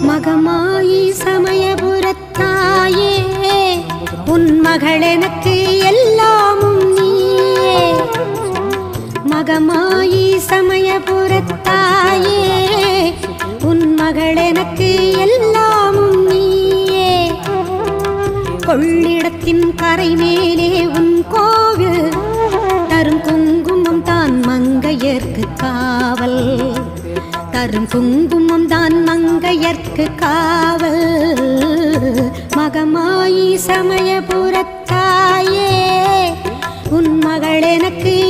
மகமாயி சமயபுரத்தாயே உன் மகள் எனக்கு எல்லாமும் நீயே. மகமாயி சமயபுரத்தாயே உன் மகள் எனக்கு எல்லாமும் நீயே. கொள்ளிடத்தின் கரை மேலே உன் கோவில் தரும் குங்குமம் தான் மங்கையர்க்கு காவல். தரும் குங்குமம் தான் மங்கையர்க்கு காவல். மகமாயி சமயபுரத்தாயே உன் மகள் எனக்கு